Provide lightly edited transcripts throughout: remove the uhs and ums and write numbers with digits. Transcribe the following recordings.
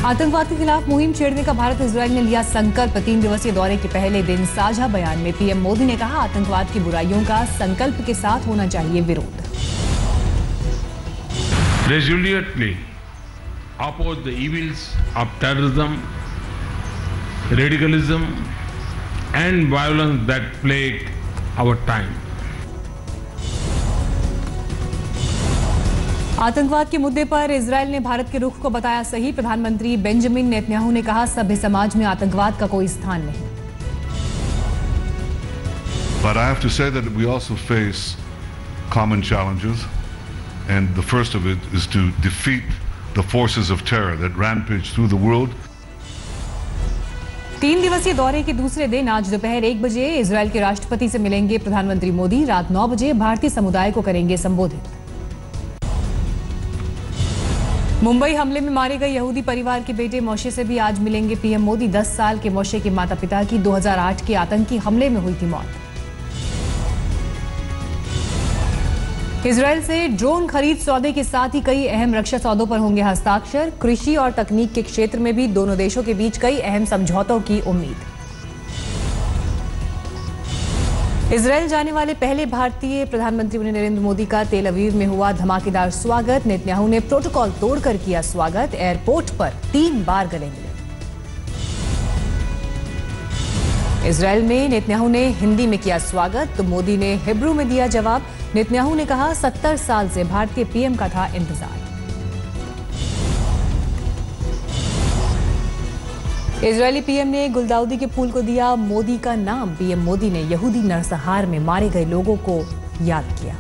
आतंकवाद के खिलाफ मुहिम छेड़ने का भारत इजराइल ने लिया संकल्प। 3 दिवसीय दौरे के पहले दिन साझा बयान में पीएम मोदी ने कहा, आतंकवाद की बुराइयों का संकल्प के साथ होना चाहिए विरोध। Resolutely oppose the evils of terrorism, radicalism and violence that plague our time. आतंकवाद के मुद्दे पर इजराइल ने भारत के रुख को बताया सही। प्रधानमंत्री बेंजामिन नेतन्याहू ने कहा, सभ्य समाज में आतंकवाद का कोई स्थान नहीं। But I have to say that we also face common challenges, and the first of it is to defeat the forces of terror that rampage through the world. 3 दिवसीय दौरे के दूसरे दिन आज दोपहर 1 बजे इजराइल के राष्ट्रपति से मिलेंगे प्रधानमंत्री मोदी। रात 9 बजे भारतीय समुदाय को करेंगे संबोधित। मुंबई हमले में मारे गए यहूदी परिवार के बेटे मोशे से भी आज मिलेंगे पीएम मोदी। 10 साल के मोशे के माता पिता की 2008 के आतंकी हमले में हुई थी मौत। इजराइल से ड्रोन खरीद सौदे के साथ ही कई अहम रक्षा सौदों पर होंगे हस्ताक्षर। कृषि और तकनीक के क्षेत्र में भी दोनों देशों के बीच कई अहम समझौतों की उम्मीद। इजराइल जाने वाले पहले भारतीय प्रधानमंत्री बने नरेंद्र मोदी का तेल अवीव में हुआ धमाकेदार स्वागत। नेतन्याहू ने प्रोटोकॉल तोड़कर किया स्वागत। एयरपोर्ट पर 3 बार गले मिले। इजराइल में नेतन्याहू ने हिंदी में किया स्वागत तो मोदी ने हिब्रू में दिया जवाब। नेतन्याहू ने कहा, 70 साल से भारतीय पीएम का था इंतजार। इजरायली पीएम ने गुलदाउदी के फूल को दिया मोदी का नाम। पीएम मोदी ने यहूदी नरसंहार में मारे गए लोगों को याद किया।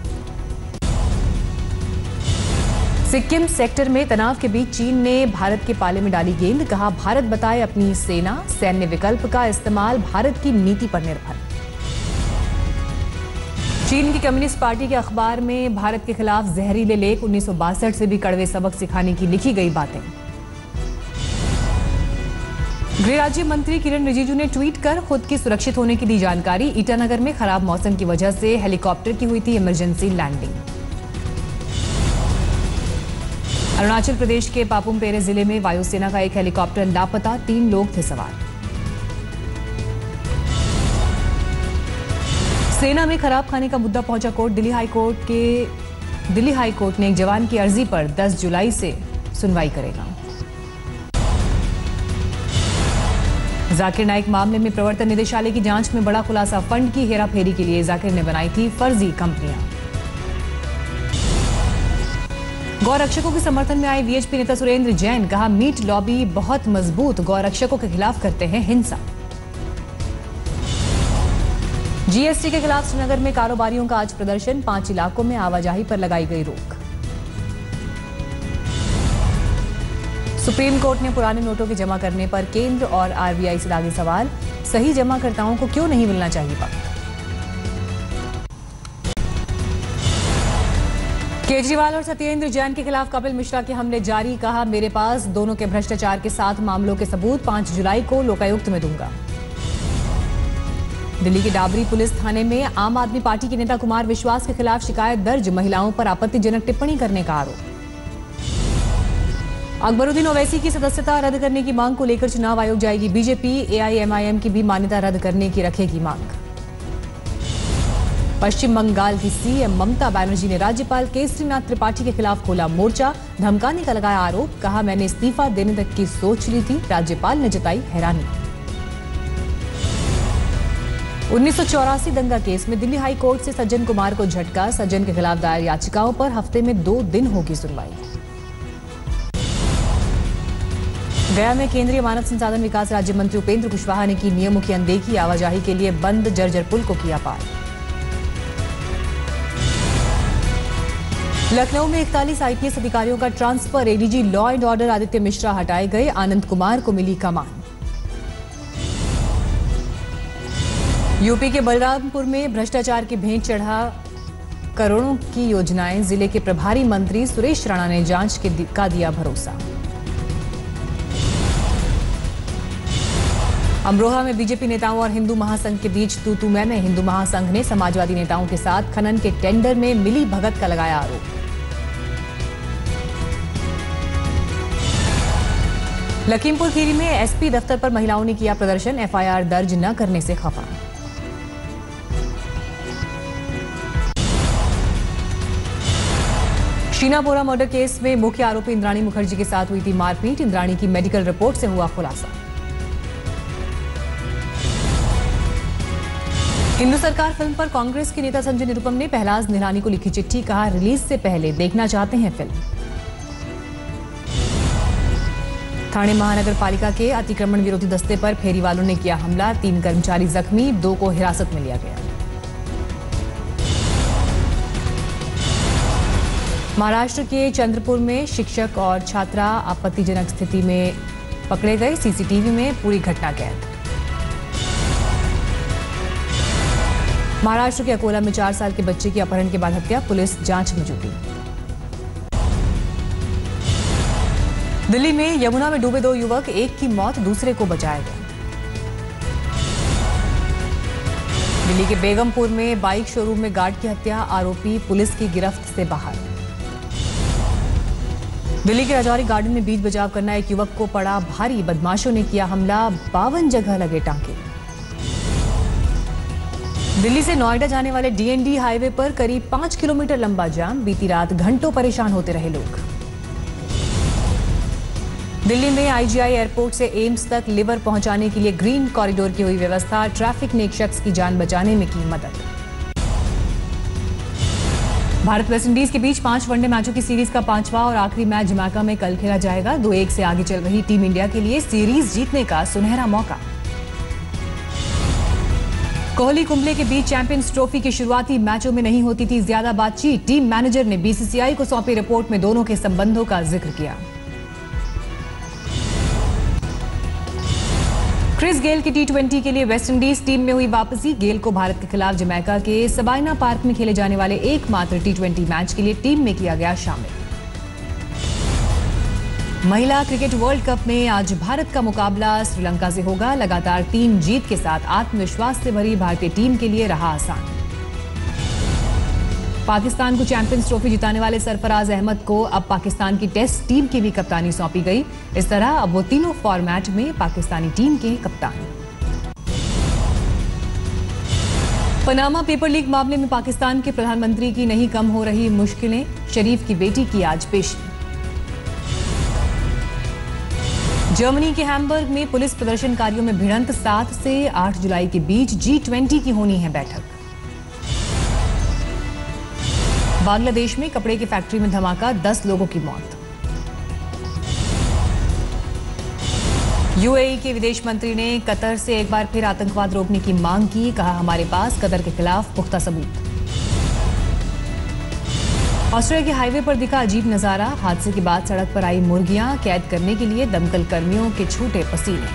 सिक्किम सेक्टर में तनाव के बीच चीन ने भारत के पाले में डाली गेंद। कहा, भारत बताए अपनी सेना, सैन्य विकल्प का इस्तेमाल भारत की नीति पर निर्भर। चीन की कम्युनिस्ट पार्टी के अखबार में भारत के खिलाफ जहरीले लेख, 1962 से भी कड़वे सबक सिखाने की लिखी गई बातें। गृह राज्य मंत्री किरण रिजिजू ने ट्वीट कर खुद की सुरक्षित होने की दी जानकारी। ईटानगर में खराब मौसम की वजह से हेलीकॉप्टर की हुई थी इमरजेंसी लैंडिंग। अरुणाचल प्रदेश के पापुम-पेरे जिले में वायुसेना का एक हेलीकॉप्टर लापता, 3 लोग थे सवार। सेना में खराब खाने का मुद्दा पहुंचा कोर्ट। दिल्ली हाई कोर्ट ने एक जवान की अर्जी पर 10 जुलाई से सुनवाई करेगा। जाकिर नाइक मामले में प्रवर्तन निदेशालय की जांच में बड़ा खुलासा। फंड की हेराफेरी के लिए जाकिर ने बनाई थी फर्जी कंपनियां। गौरक्षकों के समर्थन में आए वीएचपी नेता सुरेंद्र जैन। कहा, मीट लॉबी बहुत मजबूत, गौरक्षकों के खिलाफ करते हैं हिंसा। जीएसटी के खिलाफ श्रीनगर में कारोबारियों का आज प्रदर्शन। 5 इलाकों में आवाजाही पर लगाई गई रोक। सुप्रीम कोर्ट ने पुराने नोटों के जमा करने पर केंद्र और आरबीआई से दागे सवाल। सही जमाकर्ताओं को क्यों नहीं मिलना चाहिए वक्त। केजरीवाल और सत्येंद्र जैन के खिलाफ कपिल मिश्रा के हमले जारी। कहा, मेरे पास दोनों के भ्रष्टाचार के 7 मामलों के सबूत 5 जुलाई को लोकायुक्त में दूंगा। दिल्ली के डाबरी पुलिस थाने में आम आदमी पार्टी के नेता कुमार विश्वास के खिलाफ शिकायत दर्ज। महिलाओं पर आपत्तिजनक टिप्पणी करने का आरोप। अकबरुद्दीन ओवैसी की सदस्यता रद्द करने की मांग को लेकर चुनाव आयोग जाएगी बीजेपी। एआईएमआईएम की भी मान्यता रद्द करने की रखेगी मांग। पश्चिम बंगाल की सीएम ममता बनर्जी ने राज्यपाल केसरीनाथ त्रिपाठी के खिलाफ खोला मोर्चा। धमकाने का लगाया आरोप। कहा, मैंने इस्तीफा देने तक की सोच ली थी। राज्यपाल ने जताई हैरानी। 1984 दंगा केस में दिल्ली हाई कोर्ट से सज्जन कुमार को झटका। सज्जन के खिलाफ दायर याचिकाओं पर हफ्ते में 2 दिन होगी सुनवाई। गया में केंद्रीय मानव संसाधन विकास राज्य मंत्री उपेंद्र कुशवाहा ने की नियमों की अनदेखी। आवाजाही के लिए बंद जर्जर पुल को किया पार। लखनऊ में 41 आईपीएस अधिकारियों का transfer. ADG law and order Aditya Mishra हटाए गए। आनंद कुमार को मिली कमान। यूपी के बलरामपुर में भ्रष्टाचार की भेंट चढ़ा करोड़ों की योजनाएं। जिले के प्रभारी मंत्री सुरेश राणा ने जांच का दिया भरोसा। अमरोहा में बीजेपी नेताओं और हिंदू महासंघ के बीच तू मैं। हिंदू महासंघ ने समाजवादी नेताओं के साथ खनन के टेंडर में मिली भगत का लगाया आरोप। लखीमपुर खीरी में एसपी दफ्तर पर महिलाओं ने किया प्रदर्शन, एफआईआर दर्ज न करने से खफा। शीनापोरा मर्डर केस में मुख्य आरोपी इंद्राणी मुखर्जी के साथ हुई थी मारपीट, इंद्राणी की मेडिकल रिपोर्ट से हुआ खुलासा। हिंदू सरकार फिल्म पर कांग्रेस के नेता संजय निरुपम ने पहलाज निहलानी को लिखी चिट्ठी, कहा रिलीज से पहले देखना चाहते हैं फिल्म। ठाणे महानगर पालिका के अतिक्रमण विरोधी दस्ते पर फेरी वालों ने किया हमला, 3 कर्मचारी जख्मी, 2 को हिरासत में लिया गया। महाराष्ट्र के चंद्रपुर में शिक्षक और छात्रा आपत्तिजनक स्थिति में पकड़े गए, सीसीटीवी में पूरी घटना कैद। महाराष्ट्र के अकोला में 4 साल के बच्चे की अपहरण के बाद हत्या, पुलिस जांच में जुटी। दिल्ली में यमुना में डूबे 2 युवक, एक की मौत, दूसरे को बचाया गया। दिल्ली के बेगमपुर में बाइक शोरूम में गार्ड की हत्या, आरोपी पुलिस की गिरफ्त से बाहर। दिल्ली के राजौरी गार्डन में बीच बचाव करना, एक युवक को पड़ा भारी, बदमाशों ने किया हमला, 52 जगह लगे टांके। दिल्ली से नोएडा जाने वाले डीएनडी हाईवे पर करीब 5 किलोमीटर लंबा जाम, बीती रात घंटों परेशान होते रहे लोग। दिल्ली में आईजीआई एयरपोर्ट से एम्स तक लिवर पहुंचाने के लिए ग्रीन कॉरिडोर की हुई व्यवस्था, ट्रैफिक ने एक शख्स की जान बचाने में की मदद। भारत वेस्टइंडीज के बीच 5 वनडे मैचों की सीरीज का 5वां और आखिरी मैच जमैका में कल खेला जाएगा। 2-1 से आगे चल रही टीम इंडिया के लिए सीरीज जीतने का सुनहरा मौका। कोहली कुंबले के बीच चैंपियंस ट्रॉफी के शुरुआती मैचों में नहीं होती थी ज्यादा बातचीत, टीम मैनेजर ने बीसीसीआई को सौंपी रिपोर्ट में दोनों के संबंधों का जिक्र किया। क्रिस गेल की टी20 के लिए वेस्टइंडीज टीम में हुई वापसी, गेल को भारत के खिलाफ जमैका के सबाइना पार्क में खेले जाने वाले एकमात्र टी20 मैच के लिए टीम में किया गया शामिल। महिला क्रिकेट वर्ल्ड कप में आज भारत का मुकाबला श्रीलंका से होगा, लगातार 3 जीत के साथ आत्मविश्वास से भरी भारतीय टीम के लिए रहा आसान। पाकिस्तान को चैंपियंस ट्रॉफी जिताने वाले सरफराज अहमद को अब पाकिस्तान की टेस्ट टीम की भी कप्तानी सौंपी गई। इस तरह अब वो तीनों फॉर्मेट में पाकिस्तानी टीम के कप्तान। पनामा पेपर लीक मामले में पाकिस्तान के प्रधानमंत्री की नहीं कम हो रही मुश्किलें, शरीफ की बेटी की आज पेशी। जर्मनी के हैम्बर्ग में पुलिस प्रदर्शनकारियों में भिड़ंत, 7 से 8 जुलाई के बीच G20 की होनी है बैठक। बांग्लादेश में कपड़े की फैक्ट्री में धमाका, 10 लोगों की मौत। यूएई के विदेश मंत्री ने कतर से एक बार फिर आतंकवाद रोकने की मांग की, कहा हमारे पास कतर के खिलाफ पुख्ता सबूत। ऑस्ट्रेलिया के हाईवे पर दिखा अजीब नजारा, हादसे के बाद सड़क पर आई मुर्गियां, कैद करने के लिए दमकल कर्मियों के छूटे पसीने।